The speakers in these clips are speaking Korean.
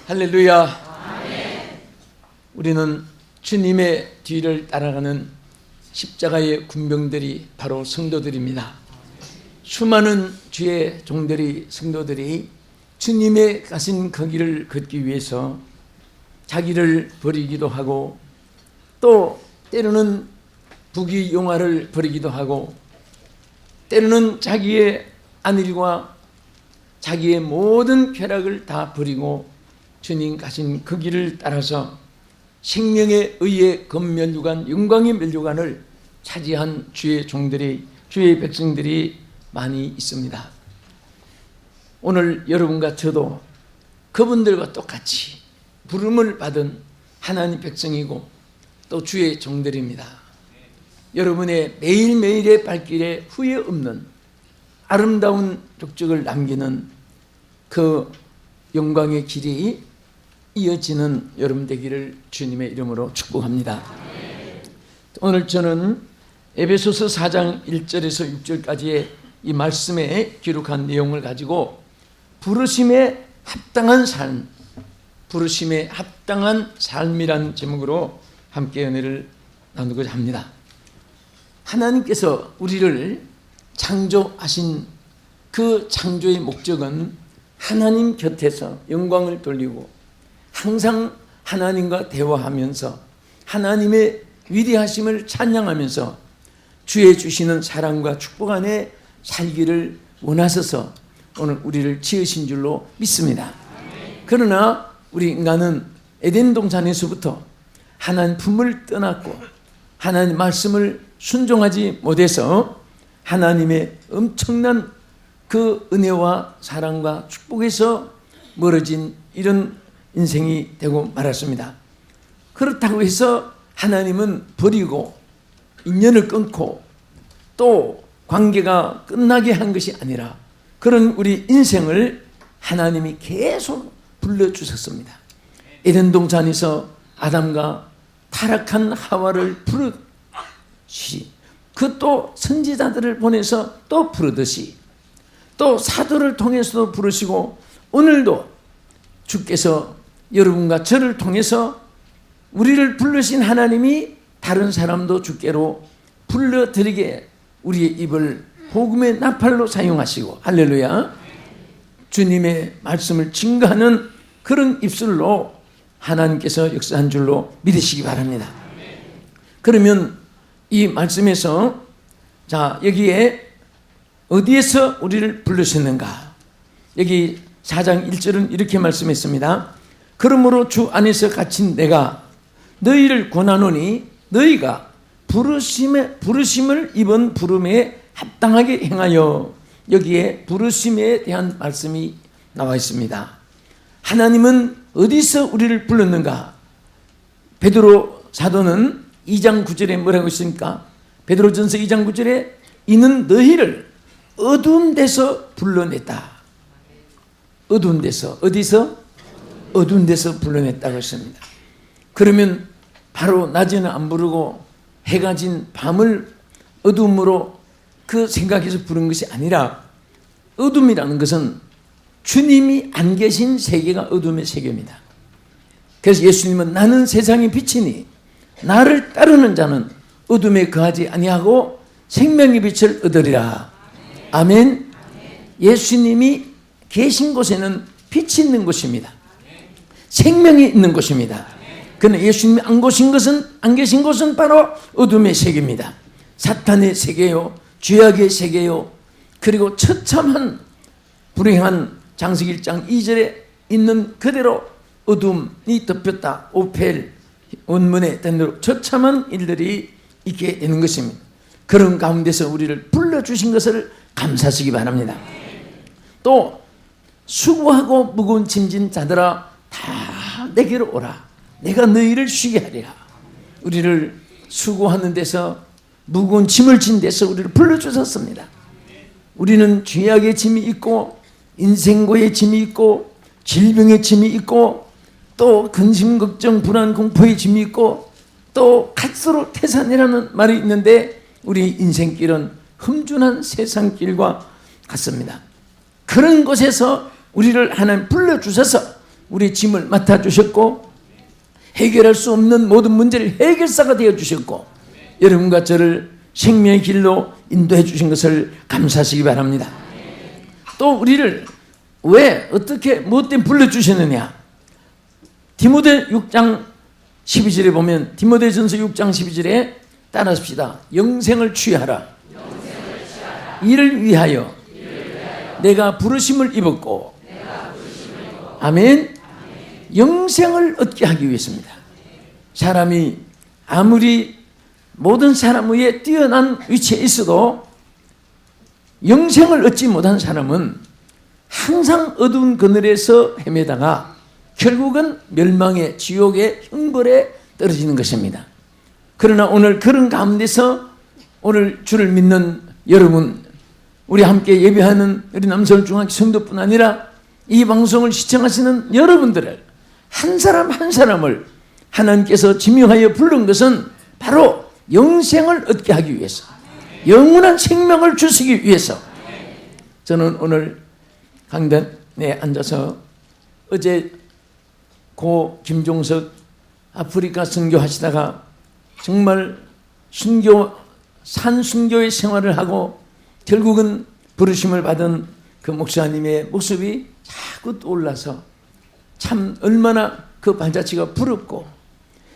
할렐루야. 아멘. 우리는 주님의 뒤를 따라가는 십자가의 군병들이 바로 성도들입니다. 수많은 주의 종들이, 성도들이 주님의 가신 그 길을 걷기 위해서 자기를 버리기도 하고, 또 때로는 부귀영화를 버리기도 하고, 때로는 자기의 안일과 자기의 모든 쾌락을 다 버리고 주님 가신 그 길을 따라서 생명의 의의 건면류관, 영광의 면류관을 차지한 주의 종들이, 주의 백성들이 많이 있습니다. 오늘 여러분과 저도 그분들과 똑같이 부름을 받은 하나님 백성이고 또 주의 종들입니다. 여러분의 매일매일의 발길에 후회 없는 아름다운 족적을 남기는 그 영광의 길이 이어지는 여러분 되기를 주님의 이름으로 축복합니다. 오늘 저는 에베소서 4장 1절에서 6절까지의 이 말씀에 기록한 내용을 가지고 부르심에 합당한 삶, 부르심에 합당한 삶이란 제목으로 함께 은혜를 나누고자 합니다. 하나님께서 우리를 창조하신 그 창조의 목적은 하나님 곁에서 영광을 돌리고 항상 하나님과 대화하면서 하나님의 위대하심을 찬양하면서 주의 주시는 사랑과 축복 안에 살기를 원하셔서 오늘 우리를 지으신 줄로 믿습니다. 그러나 우리 인간은 에덴 동산에서부터 하나님 품을 떠났고 하나님 말씀을 순종하지 못해서 하나님의 엄청난 그 은혜와 사랑과 축복에서 멀어진 이런 인생이 되고 말았습니다. 그렇다고 해서 하나님은 버리고 인연을 끊고 또 관계가 끝나게 한 것이 아니라 그런 우리 인생을 하나님이 계속 불러주셨습니다. 에덴 동산에서 아담과 타락한 하와를 부르시, 그 또 선지자들을 보내서 또 부르듯이 또 사도를 통해서도 부르시고 오늘도 주께서 여러분과 저를 통해서 우리를 부르신 하나님이 다른 사람도 주께로 불러드리게 우리의 입을 복음의 나팔로 사용하시고, 할렐루야, 주님의 말씀을 증거하는 그런 입술로 하나님께서 역사한 줄로 믿으시기 바랍니다. 그러면 이 말씀에서 자, 여기에 어디에서 우리를 부르셨는가? 여기 4장 1절은 이렇게 말씀했습니다. 그러므로 주 안에서 갇힌 내가 너희를 권하노니 너희가 부르심을 입은 부름에 합당하게 행하여. 여기에 부르심에 대한 말씀이 나와 있습니다. 하나님은 어디서 우리를 불렀는가? 베드로 사도는 2장 9절에 뭐라고 있습니까? 베드로전서 2장 9절에 이는 너희를 어두운 데서 불러냈다. 어두운 데서, 어디서? 어두운 데서 불러냈다고 했습니다. 그러면 바로 낮에는 안 부르고 해가 진 밤을 어둠으로 그 생각해서 부른 것이 아니라, 어둠이라는 것은 주님이 안 계신 세계가 어둠의 세계입니다. 그래서 예수님은 나는 세상의 빛이니 나를 따르는 자는 어둠에 거하지 아니하고 생명의 빛을 얻으리라. 아멘. 예수님이 계신 곳에는 빛이 있는 곳입니다. 생명이 있는 곳입니다. 그러나 예수님이 안 계신 곳은 바로 어둠의 세계입니다. 사탄의 세계요, 죄악의 세계요, 그리고 처참한 불행한 장세기 1장 2절에 있는 그대로 어둠이 덮였다. 오펠 원문에 된 대로 처참한 일들이 있게 되는 것입니다. 그런 가운데서 우리를 불러주신 것을 감사하시기 바랍니다. 또 수고하고 무거운 짐진 자들아 다 내게로 오라. 내가 너희를 쉬게 하리라. 우리를 수고하는 데서, 무거운 짐을 진 데서 우리를 불러주셨습니다. 우리는 죄악의 짐이 있고 인생고의 짐이 있고 질병의 짐이 있고 또 근심, 걱정, 불안, 공포의 짐이 있고 또 갓수로 태산이라는 말이 있는데 우리 인생길은 험준한 세상길과 같습니다. 그런 곳에서 우리를 하나님 불러주셔서 우리 짐을 맡아주셨고 해결할 수 없는 모든 문제를 해결사가 되어주셨고 여러분과 저를 생명의 길로 인도해 주신 것을 감사하시기 바랍니다. 또 우리를 왜 어떻게 무엇 때문에 불러주셨느냐. 디모데 6장 12절에 보면 디모데전서 6장 12절에 따라합시다. 영생을 취하라. 이를 위하여 내가 부르심을 입었고 아멘. 영생을 얻게 하기 위해서입니다. 사람이 아무리 모든 사람 위에 뛰어난 위치에 있어도 영생을 얻지 못한 사람은 항상 어두운 그늘에서 헤매다가 결국은 멸망의 지옥의 형벌에 떨어지는 것입니다. 그러나 오늘 그런 가운데서 오늘 주를 믿는 여러분, 우리 함께 예배하는 우리 남서울중학교 성도뿐 아니라 이 방송을 시청하시는 여러분들을 한 사람 한 사람을 하나님께서 지명하여 부른 것은 바로 영생을 얻게 하기 위해서, 영원한 생명을 주시기 위해서. 저는 오늘 강단에 앉아서 어제 고 김종석 아프리카 선교하시다가 정말 산순교의 생활을 하고 결국은 부르심을 받은 그 목사님의 모습이 자꾸 떠올라서 참 얼마나 그 발자취가 부럽고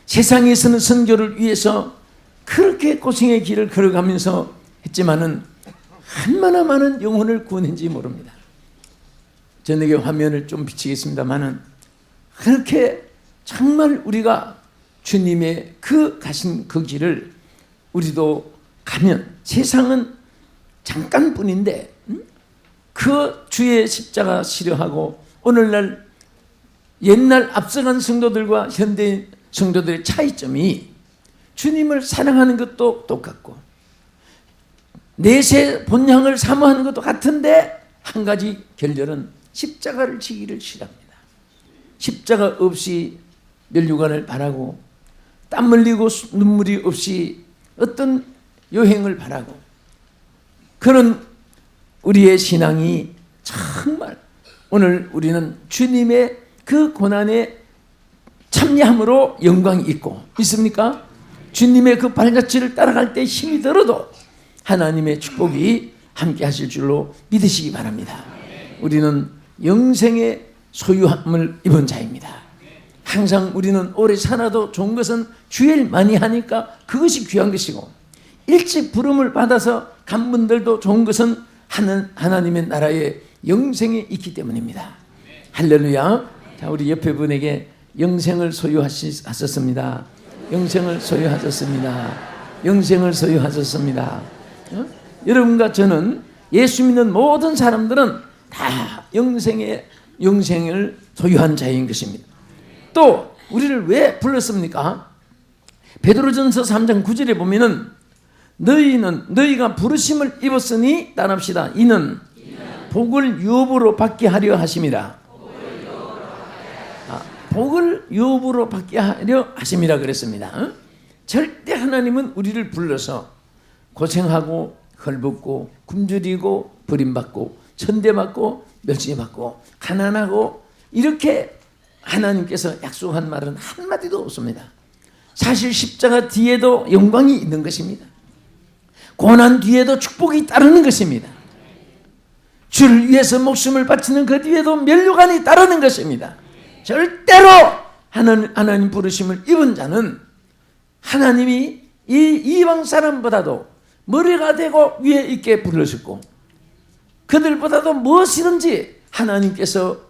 세상에서는 선교를 위해서 그렇게 고생의 길을 걸어가면서 했지만은 얼마나 많은 영혼을 구원했는지 모릅니다. 저녁에 화면을 좀 비치겠습니다만은 그렇게 정말 우리가 주님의 그 가신 그 길을 우리도 가면 세상은 잠깐뿐인데 그 주의 십자가 싫어하고 오늘날 옛날 앞서간 성도들과 현대 성도들의 차이점이 주님을 사랑하는 것도 똑같고 내세 본향을 사모하는 것도 같은데 한 가지 결렬은 십자가를 지기를 싫어합니다. 십자가 없이 멸류관을 바라고 땀 흘리고 눈물이 없이 어떤 여행을 바라고 그런 우리의 신앙이 정말 오늘 우리는 주님의 그 고난에 참여함으로 영광이 있고 있습니까? 주님의 그 발자취를 따라갈 때 힘이 들어도 하나님의 축복이 함께 하실 줄로 믿으시기 바랍니다. 우리는 영생의 소유함을 입은 자입니다. 항상 우리는 오래 살아도 좋은 것은 주일 많이 하니까 그것이 귀한 것이고 일찍 부름을 받아서 간 분들도 좋은 것은 하나님의 나라의 영생이 있기 때문입니다. 할렐루야. 자, 우리 옆에 분에게 영생을 소유하셨습니다. 영생을 소유하셨습니다. 영생을 소유하셨습니다. 여러분과 저는 예수 믿는 모든 사람들은 다 영생을 소유한 자인 것입니다. 또 우리를 왜 불렀습니까? 베드로전서 3장 9절에 보면은 너희가 부르심을 입었으니 따라합시다. 이는 복을 유업으로 받게 하려 하심이라. 복을 유업으로 받게 하려 하심이라 그랬습니다. 절대 하나님은 우리를 불러서 고생하고 헐벗고 굶주리고 버림받고 천대받고 멸시받고 가난하고 이렇게 하나님께서 약속한 말은 한마디도 없습니다. 사실 십자가 뒤에도 영광이 있는 것입니다. 고난 뒤에도 축복이 따르는 것입니다. 주를 위해서 목숨을 바치는 그 뒤에도 멸류관이 따르는 것입니다. 절대로 하나님 부르심을 입은 자는 하나님이 이 이방 사람보다도 머리가 되고 위에 있게 부르셨고 그들보다도 무엇이든지 하나님께서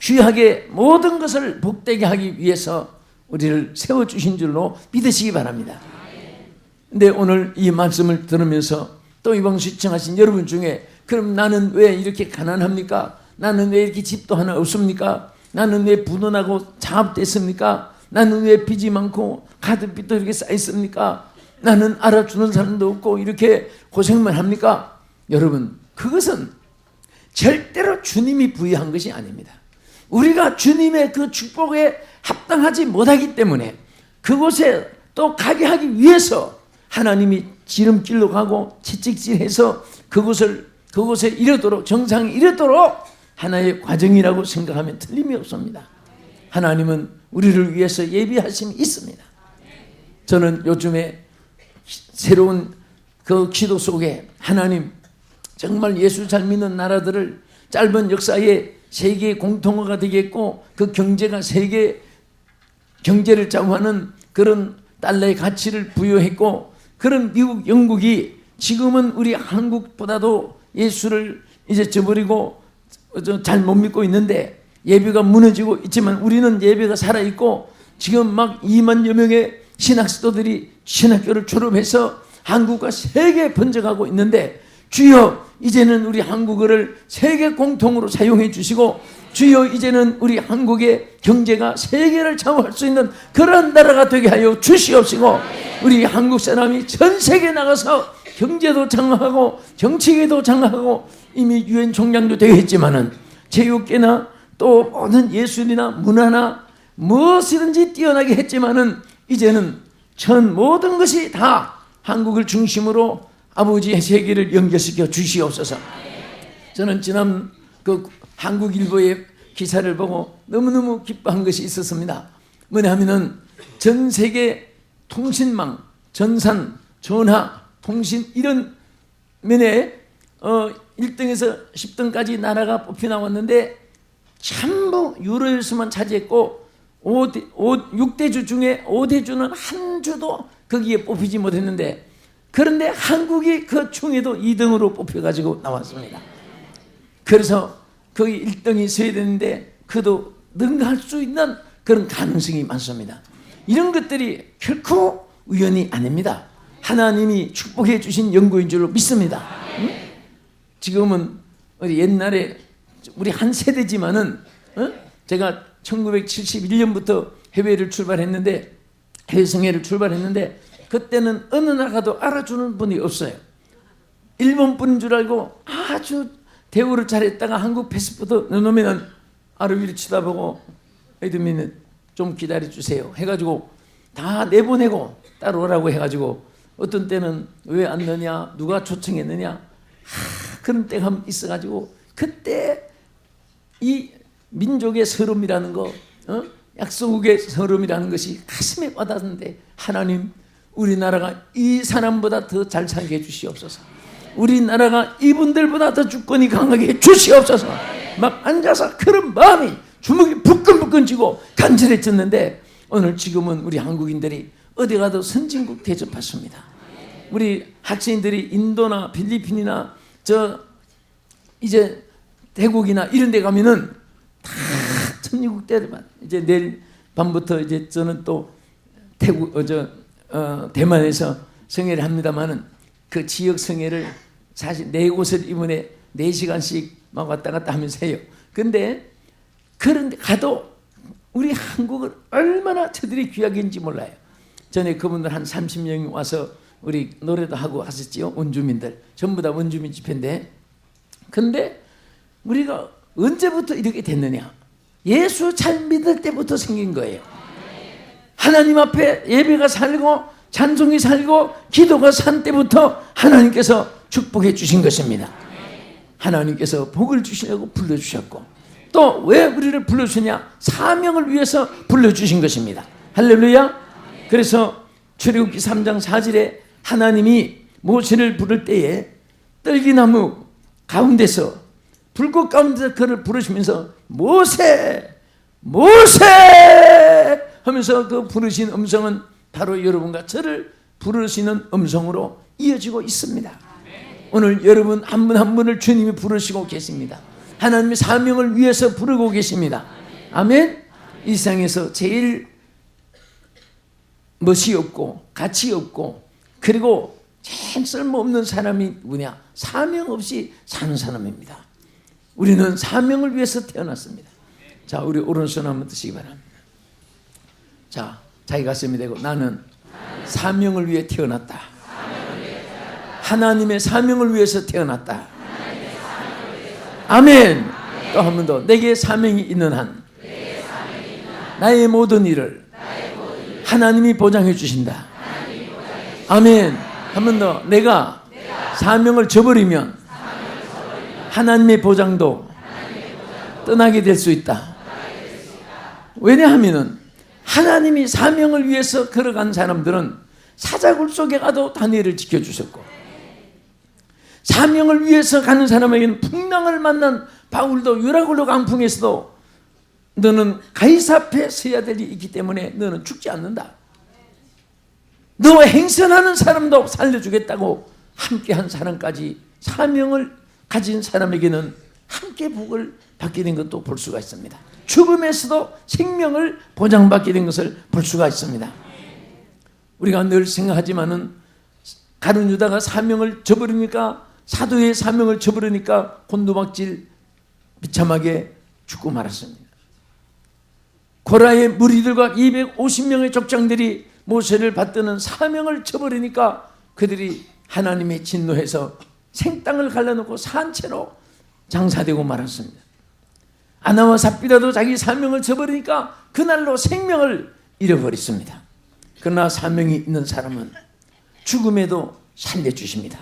귀하게 모든 것을 복되게 하기 위해서 우리를 세워주신 줄로 믿으시기 바랍니다. 근데 오늘 이 말씀을 들으면서 또 이 방송 시청하신 여러분 중에 그럼 나는 왜 이렇게 가난합니까? 나는 왜 이렇게 집도 하나 없습니까? 나는 왜 부도나고 장합됐습니까? 나는 왜 빚이 많고 가득빚도 이렇게 쌓였습니까? 나는 알아주는 사람도 없고 이렇게 고생만 합니까? 여러분, 그것은 절대로 주님이 부여한 것이 아닙니다. 우리가 주님의 그 축복에 합당하지 못하기 때문에 그곳에 또 가게 하기 위해서 하나님이 지름길로 가고 채찍질해서 그곳에 이르도록 정상에 이르도록 하나의 과정이라고 생각하면 틀림이 없습니다. 하나님은 우리를 위해서 예비하심이 있습니다. 저는 요즘에 새로운 그 기도 속에 하나님 정말 예수 잘 믿는 나라들을 짧은 역사에 세계 공통화가 되겠고 그 경제가 세계 경제를 좌우하는 그런 달러의 가치를 부여했고 그런 미국, 영국이 지금은 우리 한국보다도 예수를 이제 저버리고 잘 못 믿고 있는데 예배가 무너지고 있지만 우리는 예배가 살아있고 지금 막 2만여 명의 신학교들이 신학교를 졸업해서 한국과 세계에 번져가고 있는데 주여 이제는 우리 한국어를 세계 공통으로 사용해 주시고 주여 이제는 우리 한국의 경제가 세계를 좌우할 수 있는 그런 나라가 되게 하여 주시옵시고 우리 한국 사람이 전 세계에 나가서 경제도 장악하고 정치계도 장악하고 이미 유엔 총장도 되어 있지만은 체육계나 또 모든 예술이나 문화나 무엇이든지 뛰어나게 했지만은 이제는 전 모든 것이 다 한국을 중심으로 아버지의 세계를 연결시켜 주시옵소서. 저는 지난 그 한국일보의 기사를 보고 너무너무 기뻐한 것이 있었습니다. 뭐냐면은 전 세계 통신망, 전산, 전화, 통신 이런 면에 1등에서 10등까지 나라가 뽑혀 나왔는데 전부 유로에서만 차지했고 6대주 중에 5대주는 한 주도 거기에 뽑히지 못했는데 그런데 한국이 그 중에도 2등으로 뽑혀가지고 나왔습니다. 그래서 거기 1등이 있어야 되는데 그도 능가할 수 있는 그런 가능성이 많습니다. 이런 것들이 결코 우연이 아닙니다. 하나님이 축복해 주신 연구인 줄로 믿습니다. 응? 지금은 옛날에 우리 한 세대지만은 제가 1971년부터 해외를 출발했는데 해외 성회를 출발했는데 그때는 어느 나라도 알아주는 분이 없어요. 일본 분인 줄 알고 아주 대우를 잘했다가 한국 패스포트 넣으면 아르비를 쳐다보고 에드민은 좀 기다려주세요 해가지고 다 내보내고 따라오라고 해가지고 어떤 때는 왜 안 넣냐 누가 초청했느냐 그런 때가 있어가지고 그때 이 민족의 서름이라는 거 약소국의 서름이라는 것이 가슴에 와닿는데 하나님 우리나라가 이 사람보다 더 잘 살게 해주시옵소서. 우리나라가 이분들보다 더 주권이 강하게 해주시옵소서. 막 앉아서 그런 마음이 주먹이 부끈부끈 쥐고 간절해졌는데 오늘 지금은 우리 한국인들이 어디 가도 선진국 대접받습니다. 우리 학생들이 인도나 필리핀이나 이제 태국이나 이런 데 가면은 다 선진국 대접받. 이제 내일 밤부터 이제 저는 또 대만에서 성회를 합니다만은 그 지역 성회를 사실 4곳을 이번에 4시간씩 막 왔다 갔다 하면서 해요. 근데 그런데 가도 우리 한국을 얼마나 저들이 귀하게인지 몰라요. 전에 그분들 한 30명이 와서 우리 노래도 하고 하셨지요. 원주민들 전부 다 원주민 집회인데 근데 우리가 언제부터 이렇게 됐느냐 예수 잘 믿을 때부터 생긴 거예요. 하나님 앞에 예배가 살고 찬송이 살고 기도가 산 때부터 하나님께서 축복해 주신 것입니다. 하나님께서 복을 주시려고 불러주셨고 또 왜 우리를 불러주시냐 사명을 위해서 불러주신 것입니다. 할렐루야. 그래서 출애굽기 3장 4절에 하나님이 모세를 부를 때에 떨기나무 가운데서 불꽃 가운데서 그를 부르시면서 모세 모세 하면서 그 부르신 음성은 바로 여러분과 저를 부르시는 음성으로 이어지고 있습니다. 오늘 여러분 한 분 한 분을 주님이 부르시고 계십니다. 하나님의 사명을 위해서 부르고 계십니다. 아멘. 이 세상에서 제일 멋이 없고 가치 없고 그리고 제일 쓸모없는 사람이 누구냐 사명 없이 사는 사람입니다. 우리는 사명을 위해서 태어났습니다. 자 우리 오른손 한번 드시기 바랍니다. 자 자기 가슴이 되고 나는 사명을 위해 태어났다. 하나님의 사명을 위해서 태어났다. 아멘. 또 한 번 더 내게 사명이 있는 한 나의 모든 일을 하나님이 보장해 주신다. 아멘. 한 번 더 내가 사명을 저버리면 하나님의 보장도 떠나게 될 수 있다. 왜냐하면은 하나님이 사명을 위해서 걸어간 사람들은 사자굴 속에 가도 다니엘을 지켜주셨고, 사명을 위해서 가는 사람에게는 풍랑을 만난 바울도 유라굴로 강풍에서도 너는 가이사 앞에 서야 될 일이 있기 때문에 너는 죽지 않는다. 너 행선하는 사람도 살려주겠다고 함께한 사람까지 사명을 가진 사람에게는 함께 복을 받게 된 것도 볼 수가 있습니다. 죽음에서도 생명을 보장받게 된 것을 볼 수가 있습니다. 우리가 늘 생각하지만은 가룟 유다가 사명을 저버리니까, 사도의 사명을 저버리니까 곤두박질 비참하게 죽고 말았습니다. 고라의 무리들과 250명의 족장들이 모세를 받드는 사명을 저버리니까 그들이 하나님의 진노해서 생땅을 갈라놓고 산채로 장사되고 말았습니다. 아나와 삽비라도 자기 사명을 저버리니까 그날로 생명을 잃어버렸습니다. 그러나 사명이 있는 사람은 죽음에도 살려주십니다.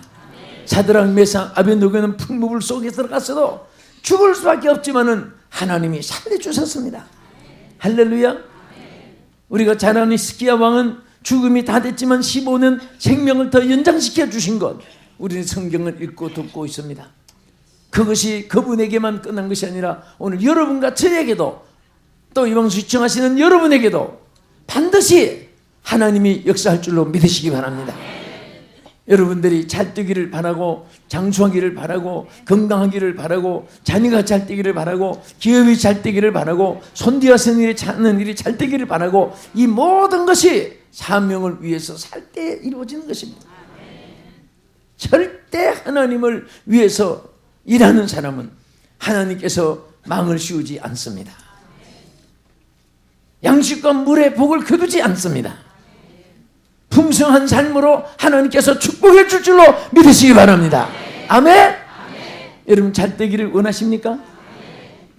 사드락 메삭 아벤노고는 풀무불 속에 들어갔어도 죽을 수밖에 없지만은 하나님이 살려주셨습니다. 할렐루야. 우리가 잘 아는 히스기야 왕은 죽음이 다 됐지만 15년 생명을 더 연장시켜 주신 것, 우리는 성경을 읽고 듣고 있습니다. 그것이 그분에게만 끝난 것이 아니라 오늘 여러분과 저에게도, 또 이 방송 시청하시는 여러분에게도 반드시 하나님이 역사할 줄로 믿으시기 바랍니다. 여러분들이 잘 되기를 바라고, 장수하기를 바라고, 건강하기를 바라고, 자녀가 잘 되기를 바라고, 기업이 잘 되기를 바라고, 손디와 손일이 찾는 일이 잘 되기를 바라고, 이 모든 것이 사명을 위해서 살 때 이루어지는 것입니다. 절대 하나님을 위해서 일하는 사람은 하나님께서 망을 씌우지 않습니다. 양식과 물의 복을 거두지 않습니다. 풍성한 삶으로 하나님께서 축복해 줄 줄로 믿으시기 바랍니다. 아멘. 여러분 잘 되기를 원하십니까?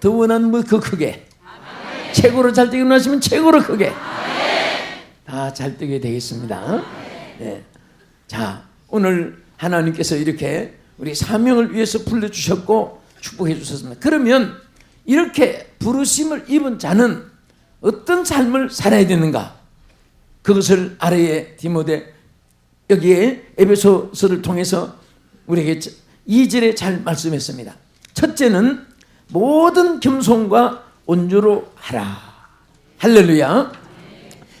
더 원하는 뭐 그 크게, 최고로 잘 되기를 원하시면 최고로 크게 다 잘 되게 되겠습니다. 네. 자, 오늘 하나님께서 이렇게 우리 사명을 위해서 불러주셨고 축복해 주셨습니다. 그러면 이렇게 부르심을 입은 자는 어떤 삶을 살아야 되는가? 그것을 아래에 디모데, 여기에 에베소서를 통해서 우리에게 2절에 잘 말씀했습니다. 첫째는 모든 겸손과 온유로 하라. 할렐루야.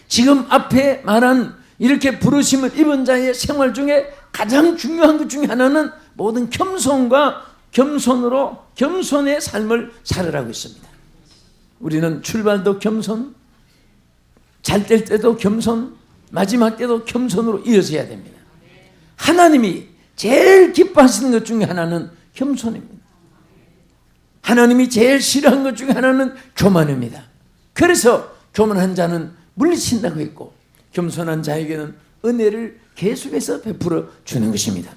지금 앞에 말한 이렇게 부르심을 입은 자의 생활 중에 가장 중요한 것 중에 하나는 모든 겸손과 겸손으로, 겸손의 삶을 살으라고 했습니다. 우리는 출발도 겸손, 잘 될 때도 겸손, 마지막 때도 겸손으로 이어져야 됩니다. 하나님이 제일 기뻐하시는 것 중에 하나는 겸손입니다. 하나님이 제일 싫어하는 것 중에 하나는 교만입니다. 그래서 교만한 자는 물리친다고 했고, 겸손한 자에게는 은혜를 계속해서 베풀어 주는 것입니다.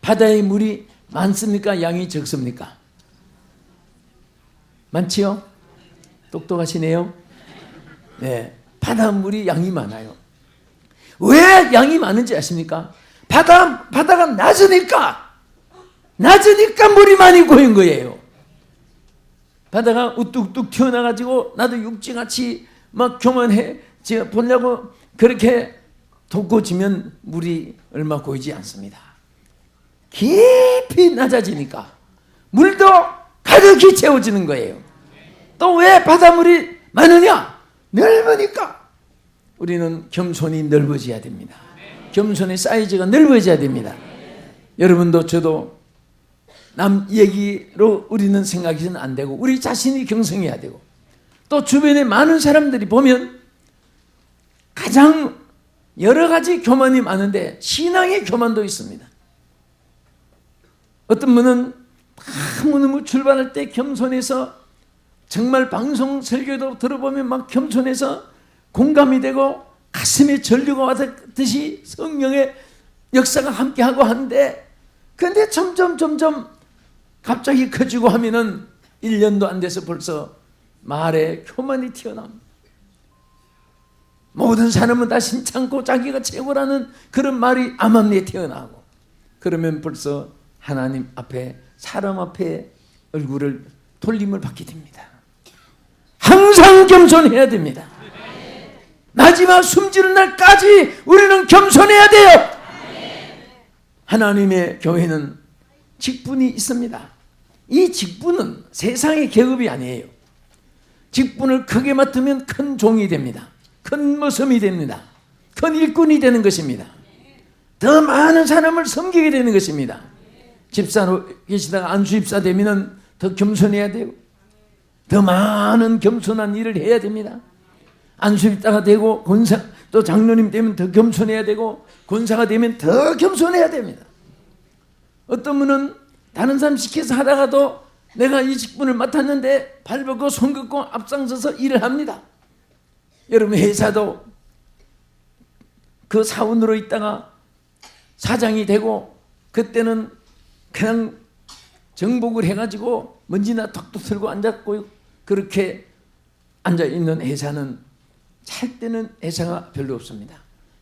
바다의 물이 많습니까? 양이 적습니까? 많지요? 똑똑하시네요. 네, 바닷물이 양이 많아요. 왜 양이 많은지 아십니까? 바다가 낮으니까 물이 많이 고인 거예요. 바다가 우뚝뚝 튀어나가지고 나도 육지같이 막 교만해 보려고 그렇게 돋궈지면 물이 얼마 고이지 않습니다. 깊이 낮아지니까 물도 가득히 채워지는 거예요. 또 왜 바닷물이 많으냐? 넓으니까. 우리는 겸손히 넓어져야 됩니다. 겸손의 사이즈가 넓어져야 됩니다. 여러분도 저도 남 얘기로 우리는 생각해서는 안 되고, 우리 자신이 경성해야 되고, 또 주변에 많은 사람들이 보면 가장 여러 가지 교만이 많은데 신앙의 교만도 있습니다. 어떤 분은 너무너무 출발할 때 겸손해서, 정말 방송 설교도 들어보면 막 겸손해서 공감이 되고 가슴에 전류가 와닿듯이 성령의 역사가 함께하고 하는데, 그런데 점점 갑자기 커지고 하면은 1년도 안 돼서 벌써 말에 교만이 튀어나옵니다. 모든 사람은 다 신창고 자기가 최고라는 그런 말이 암암리에 튀어나오고, 그러면 벌써 하나님 앞에, 사람 앞에 얼굴을 돌림을 받게 됩니다. 항상 항상 겸손해야 됩니다. 마지막 숨지는 날까지 우리는 겸손해야 돼요. 하나님의 교회는 직분이 있습니다. 이 직분은 세상의 계급이 아니에요. 직분을 크게 맡으면 큰 종이 됩니다. 큰 모섬이 됩니다. 큰 일꾼이 되는 것입니다. 더 많은 사람을 섬기게 되는 것입니다. 집사로 계시다가 안수집사 되면 더 겸손해야 되고 더 많은 겸손한 일을 해야 됩니다. 안수집사가 되고 권사 또 장로님 되면 더 겸손해야 되고 권사가 되면 더 겸손해야 됩니다. 어떤 분은 다른 사람 시켜서 하다가도 내가 이 직분을 맡았는데 발벗고 손 긋고 앞장서서 일을 합니다. 여러분 회사도 그 사원으로 있다가 사장이 되고 그때는 그냥 정복을 해가지고 먼지나 턱도 들고 앉았고 그렇게 앉아있는 회사는 잘 때는 회사가 별로 없습니다.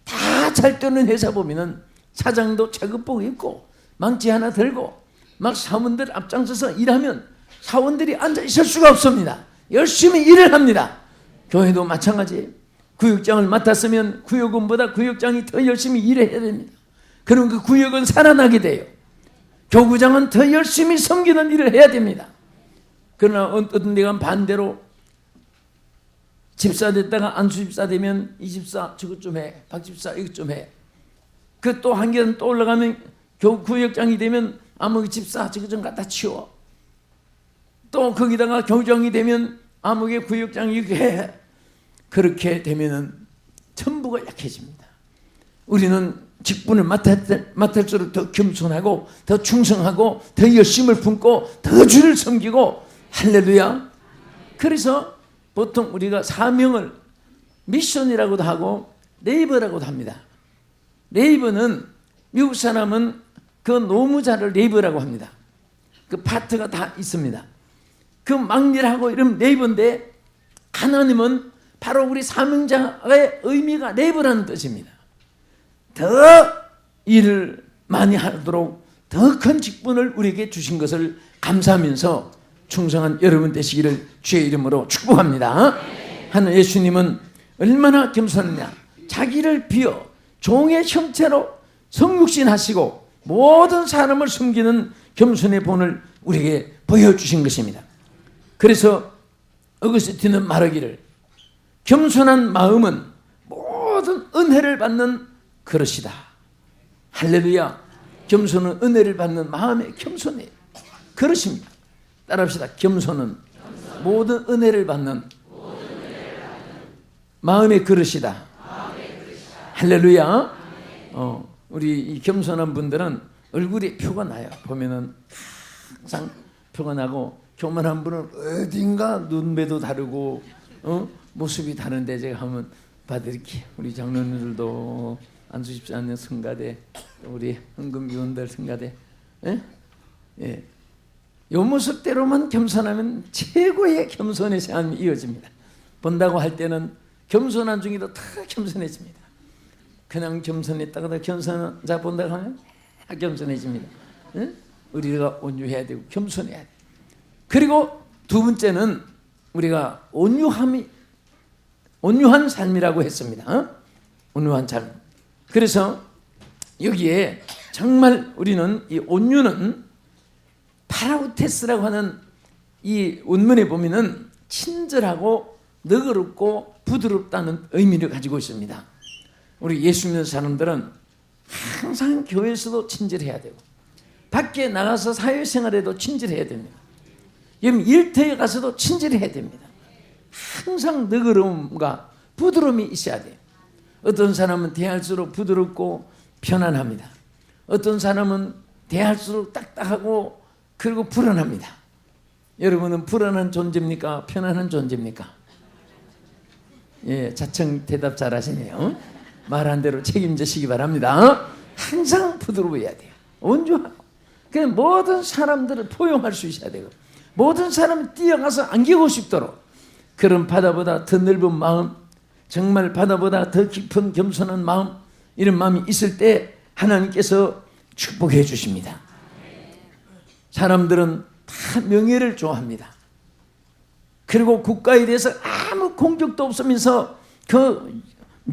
다 잘 때는 회사 보면은 사장도 체급복 입고 망치 하나 들고 막 사원들 앞장서서 일하면 사원들이 앉아 있을 수가 없습니다. 열심히 일을 합니다. 교회도 마찬가지예요. 구역장을 맡았으면 구역원보다 구역장이 더 열심히 일해야 됩니다. 그럼 그 구역은 살아나게 돼요. 교구장은 더 열심히 섬기는 일을 해야 됩니다. 그러나 어떤 데가 반대로 집사 됐다가 안수집사 되면 이 집사 저것 좀 해, 박 집사 이것 좀 해. 그 또 한 계단 또 올라가면 구역장이 되면 아무개 집사 저것 좀 갖다 치워. 또 거기다가 교장이 되면 아무개 구역장이 이렇게 해. 그렇게 되면은 전부가 약해집니다. 우리는 직분을 맡을수록 더 겸손하고 더 충성하고 더 열심을 품고 더 주를 섬기고 할렐루야. 그래서 보통 우리가 사명을 미션이라고도 하고 레이버라고도 합니다. 레이버는 미국 사람은 그 노무자를 레이버라고 합니다. 그 파트가 다 있습니다. 그 막일하고 이런 레이버인데 하나님은 바로 우리 사명자의 의미가 레이버라는 뜻입니다. 더 일을 많이 하도록 더 큰 직분을 우리에게 주신 것을 감사하면서 충성한 여러분 되시기를 주의 이름으로 축복합니다. 하나님 예수님은 얼마나 겸손하냐. 자기를 비워 종의 형체로 성육신 하시고 모든 사람을 섬기는 겸손의 본을 우리에게 보여주신 것입니다. 그래서 어거스틴은 말하기를 겸손한 마음은 모든 은혜를 받는 그릇이다. 할렐루야. 겸손은 은혜를 받는 마음의 겸손의 그릇입니다. 따라합시다. 겸손은 모든 은혜를 받는 마음의 그릇이다. 할렐루야. 우리 이 겸손한 분들은 얼굴에 표가 나요. 보면은 항상 표가 나고 교만한 분은 어딘가 눈매도 다르고 모습이 다른데 제가 한번 봐드릴게요. 우리 장로님들도 안수집사님 성가대, 우리 헌금위원들 성가대, 예. 이 모습대로만 겸손하면 최고의 겸손의 삶이 이어집니다. 본다고 할 때는 겸손한 중에도 더 겸손해집니다. 그냥 겸손했다가 겸손한 자 본다고 하면 겸손해집니다. 예? 우리가 온유해야 되고 겸손해야 돼요. 그리고 두 번째는 우리가 온유한 삶이라고 했습니다. 온유한 삶. 그래서 여기에 정말 우리는 이 온유는 파라우테스라고 하는 이 원문에 보면은 친절하고 너그럽고 부드럽다는 의미를 가지고 있습니다. 우리 예수 믿는 사람들은 항상 교회에서도 친절해야 되고 밖에 나가서 사회생활에도 친절해야 됩니다. 일터에 가서도 친절해야 됩니다. 항상 너그러움과 부드러움이 있어야 돼요. 어떤 사람은 대할수록 부드럽고 편안합니다. 어떤 사람은 대할수록 딱딱하고 그리고 불안합니다. 여러분은 불안한 존재입니까? 편안한 존재입니까? 예, 자청 대답 잘하시네요. 말한 대로 책임지시기 바랍니다. 항상 부드러워야 돼요. 온유하고. 그냥 모든 사람들을 포용할 수 있어야 되고 모든 사람이 뛰어가서 안기고 싶도록 그런 바다보다 더 넓은 마음, 정말 바다보다 더 깊은 겸손한 마음, 이런 마음이 있을 때 하나님께서 축복해 주십니다. 사람들은 다 명예를 좋아합니다. 그리고 국가에 대해서 아무 공격도 없으면서 그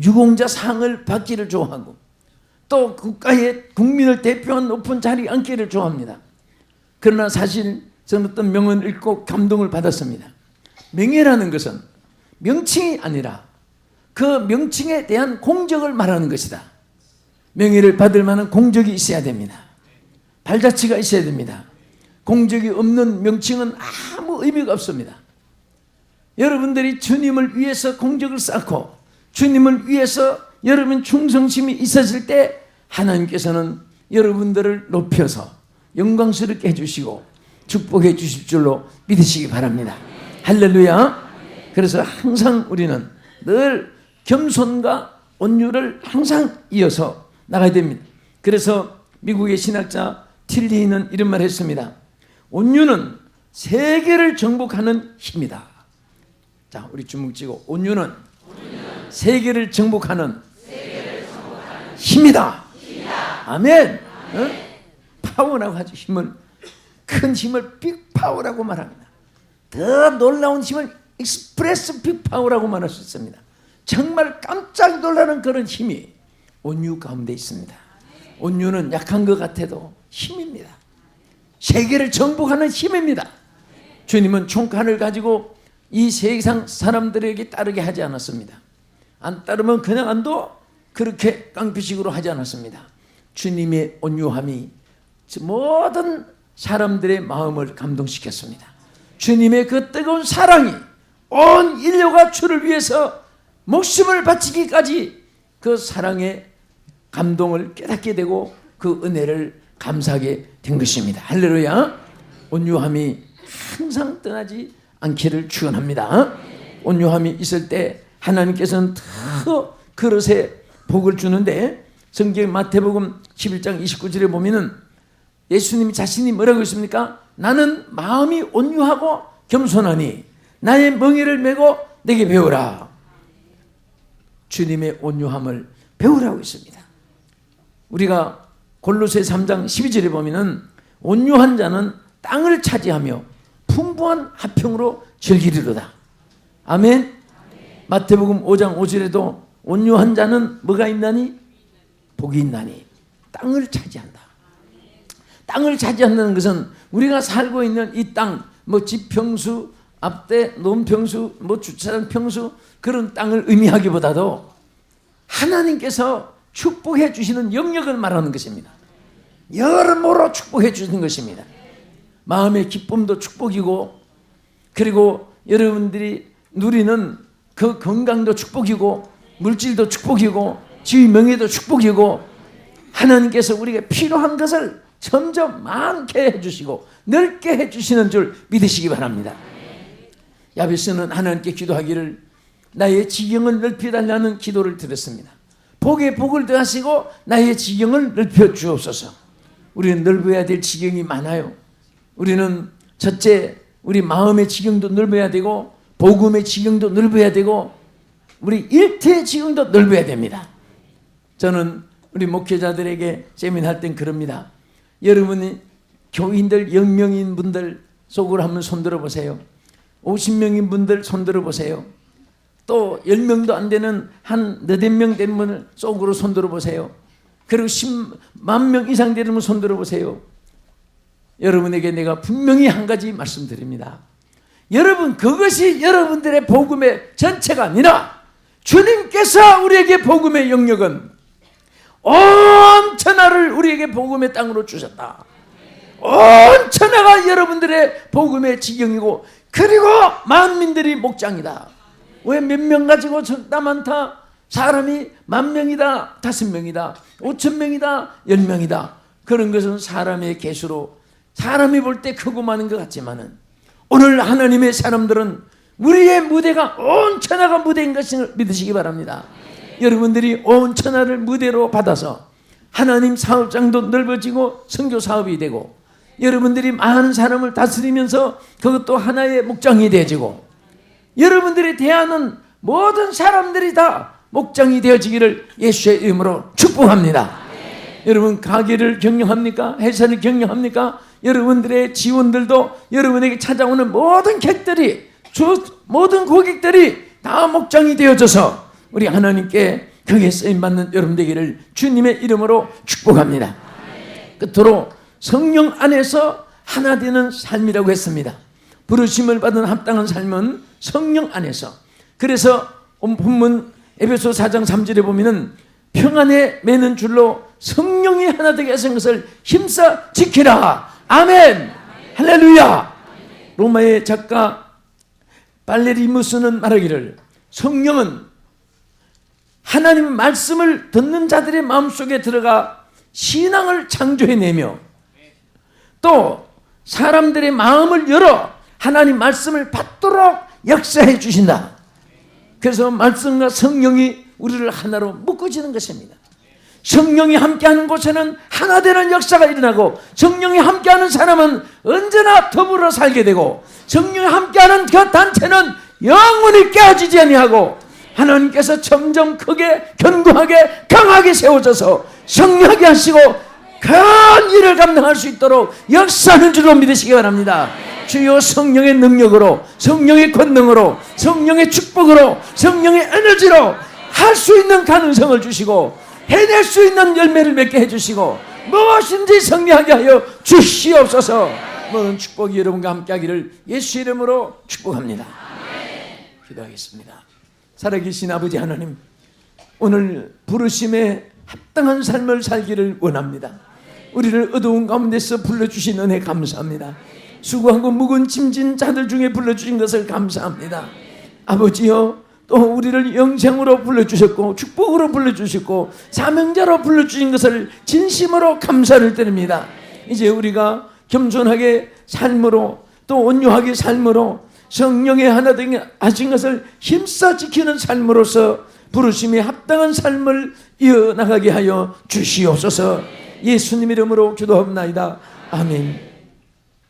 유공자 상을 받기를 좋아하고 또 국가의 국민을 대표한 높은 자리에 앉기를 좋아합니다. 그러나 사실 저는 어떤 명언을 읽고 감동을 받았습니다. 명예라는 것은 명칭이 아니라 그 명칭에 대한 공적을 말하는 것이다. 명예를 받을 만한 공적이 있어야 됩니다. 발자취가 있어야 됩니다. 공적이 없는 명칭은 아무 의미가 없습니다. 여러분들이 주님을 위해서 공적을 쌓고 주님을 위해서 여러분 충성심이 있어질 때 하나님께서는 여러분들을 높여서 영광스럽게 해주시고 축복해 주실 줄로 믿으시기 바랍니다. 할렐루야. 그래서 항상 우리는 늘 겸손과 온유를 항상 이어서 나가야 됩니다. 그래서 미국의 신학자 틸리는 이런 말을 했습니다. 온유는 세계를 정복하는 힘이다. 자, 우리 주먹 쥐고 온유는 세계를 정복하는 힘이다. 아멘. 어? 파워라고 하죠. 힘을, 큰 힘을 빅파워라고 말합니다. 더 놀라운 힘을 익스프레스 빅파워라고 말할 수 있습니다. 정말 깜짝 놀라는 그런 힘이 온유 가운데 있습니다. 온유는 약한 것 같아도 힘입니다. 세계를 정복하는 힘입니다. 주님은 총칼을 가지고 이 세상 사람들에게 따르게 하지 않았습니다. 안 따르면 그냥 안 둬? 그렇게 깡패식으로 하지 않았습니다. 주님의 온유함이 모든 사람들의 마음을 감동시켰습니다. 주님의 그 뜨거운 사랑이 온 인류가 주를 위해서 목숨을 바치기까지 그 사랑의 감동을 깨닫게 되고 그 은혜를 감사하게 된 것입니다. 할렐루야. 온유함이 항상 떠나지 않기를 축원합니다. 온유함이 있을 때 하나님께서는 더 그릇에 복을 주는데 성경 마태복음 11장 29절에 보면은 예수님이 자신이 뭐라고 했습니까? 나는 마음이 온유하고 겸손하니 나의 멍에를 메고 내게 배우라. 주님의 온유함을 배우라고 했습니다. 우리가 골로새 3장 12절에 보면은 온유한 자는 땅을 차지하며 풍부한 화평으로 즐기리로다. 아멘. 마태복음 5장 5절에도 온유한 자는 뭐가 있나니? 복이 있나니. 땅을 차지한다. 땅을 차지한다는 것은 우리가 살고 있는 이 땅, 뭐 집평수, 앞대 논평수, 뭐 주차장 평수 그런 땅을 의미하기보다도 하나님께서 축복해 주시는 영역을 말하는 것입니다. 여러모로 축복해 주시는 것입니다. 마음의 기쁨도 축복이고 그리고 여러분들이 누리는 그 건강도 축복이고 물질도 축복이고 지위 명예도 축복이고 하나님께서 우리에게 필요한 것을 점점 많게 해주시고 넓게 해주시는 줄 믿으시기 바랍니다. 야베스는 하나님께 기도하기를 나의 지경을 넓혀달라는 기도를 드렸습니다. 복에 복을 더하시고 나의 지경을 넓혀 주옵소서. 우리는 넓어야 될 지경이 많아요. 우리는 첫째 우리 마음의 지경도 넓어야 되고 복음의 지경도 넓어야 되고 우리 일태의 지경도 넓어야 됩니다. 저는 우리 목회자들에게 세미나할 땐 그럽니다. 여러분이 교인들 0명인 분들 속으로 한번 손들어 보세요. 50명인 분들 손들어 보세요. 또 10명도 안 되는 한 4-5명 되는 분을 속으로 손들어 보세요. 그리고 10만 명 이상 되는 분 손들어 보세요. 여러분에게 내가 분명히 한 가지 말씀드립니다. 여러분 그것이 여러분들의 복음의 전체가 아니라 주님께서 우리에게 복음의 영역은 온 천하를 우리에게 복음의 땅으로 주셨다. 온 천하가 여러분들의 복음의 지경이고 그리고 만민들이 목장이다. 왜 몇 명 가지고 적다 많다? 사람이 10,000명이다, 5명이다, 5,000명이다, 10명이다. 그런 것은 사람의 계수로 사람이 볼 때 크고 많은 것 같지만은 오늘 하나님의 사람들은 우리의 무대가 온 천하가 무대인 것을 믿으시기 바랍니다. 여러분들이 온 천하를 무대로 받아서 하나님 사업장도 넓어지고 선교 사업이 되고 여러분들이 많은 사람을 다스리면서 그것도 하나의 목장이 되어지고 여러분들이 대하는 모든 사람들이 다 목장이 되어지기를 예수의 이름으로 축복합니다. 여러분 가게를 경영합니까? 회사를 경영합니까? 여러분들의 지원들도 여러분에게 찾아오는 모든 객들이 주 모든 고객들이 다 목장이 되어져서 우리 하나님께 거기에 쓰임받는 여러분 되기를 주님의 이름으로 축복합니다. 끝으로 성령 안에서 하나 되는 삶이라고 했습니다. 부르심을 받은 합당한 삶은 성령 안에서. 그래서 본문 에베소 4장 3절에 보면은 평안에 매는 줄로 성령이 하나 되게 하신 것을 힘써 지키라. 아멘. 할렐루야. 로마의 작가 발레리무스는 말하기를 성령은 하나님의 말씀을 듣는 자들의 마음속에 들어가 신앙을 창조해내며 또 사람들의 마음을 열어 하나님 말씀을 받도록 역사해 주신다. 그래서 말씀과 성령이 우리를 하나로 묶어지는 것입니다. 성령이 함께하는 곳에는 하나 되는 역사가 일어나고 성령이 함께하는 사람은 언제나 더불어 살게 되고 성령이 함께하는 그 단체는 영원히 깨어지지 아니하고 하나님께서 점점 크게 견고하게 강하게 세워져서 성령하게 하시고 큰 일을 감당할 수 있도록 역사하는 줄로 믿으시기 바랍니다. 주여 성령의 능력으로 성령의 권능으로 성령의 축복으로 성령의 에너지로 할 수 있는 가능성을 주시고 해낼 수 있는 열매를 맺게 해주시고 무엇인지 성리하게 하여 주시옵소서. 모든 축복이 여러분과 함께하기를 예수 이름으로 축복합니다. 기도하겠습니다. 살아계신 아버지 하나님, 오늘 부르심에 합당한 삶을 살기를 원합니다. 우리를 어두운 가운데서 불러주신 은혜 감사합니다. 수고하고 묵은 짐진 자들 중에 불러주신 것을 감사합니다. 아버지여, 또 우리를 영생으로 불러주셨고 축복으로 불러주셨고 사명자로 불러주신 것을 진심으로 감사를 드립니다. 이제 우리가 겸손하게 삶으로 또 온유하게 삶으로 성령의 하나 되게 하신 것을 힘써 지키는 삶으로서 부르심에 합당한 삶을 이어나가게 하여 주시옵소서. 예수님 이름으로 기도합나이다. 아멘.